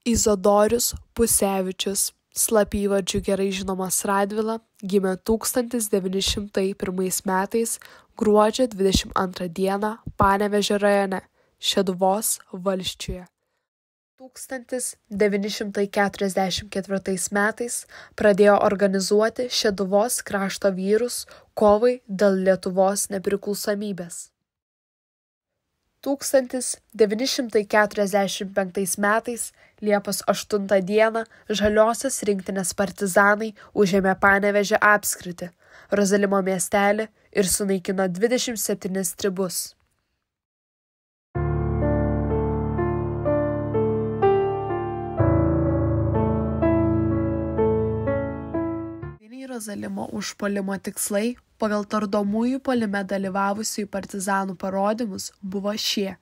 Izidorius Pusevičius, slapyvardžiu gerai žinomas Radvila, gimė 1901 metais gruodžio 22 dieną Panevėžio rajone, Šeduvos valsčiuje. 1944 metais pradėjo organizuoti Šeduvos krašto vyrus kovai dėl Lietuvos nepriklausomybės. 1945 metais Liepos 8 dieną Žaliosios rinktinės partizanai užėmė Panevėžio apskritį, Rozalimo miestelį ir sunaikino 27 stribus. Rozalimo užpuolimo tikslai pagal tardomųjų puolime dalyvavusiųjų partizanų parodymus buvo šie: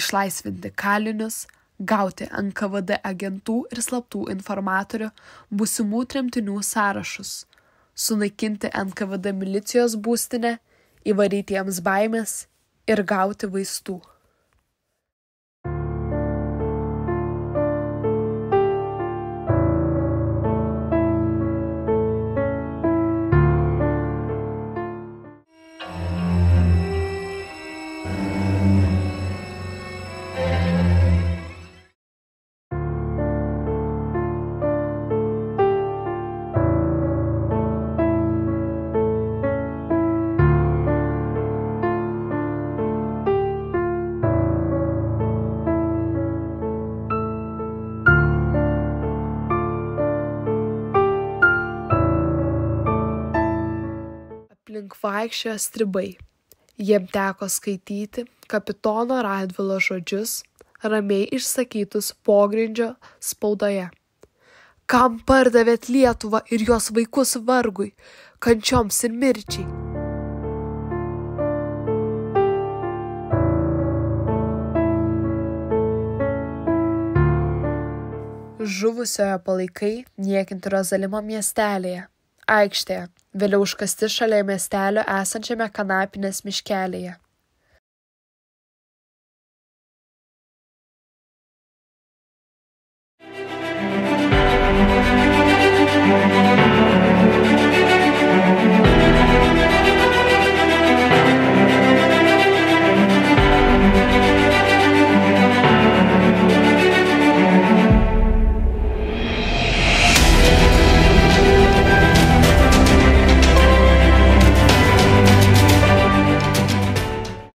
išlaisvinti kalinius, gauti NKVD agentų ir slaptų informatorių būsimų tremtinių sąrašus, sunaikinti NKVD milicijos būstinę, įvaryti jiems baimės ir gauti vaistų. Aplink vaikščiojo stribai. Jiem teko skaityti kapitono Radvilo žodžius, ramiai išsakytus pogrindžio spaudoje. Kam pardavėt Lietuvą ir jos vaikus vargui, kančioms ir mirčiai? Žuvusiojo palaikai niekinti Rozalimo miestelėje, aikštėje, vėliau užkasti šalia miestelio esančiame Kanapinės miškelyje.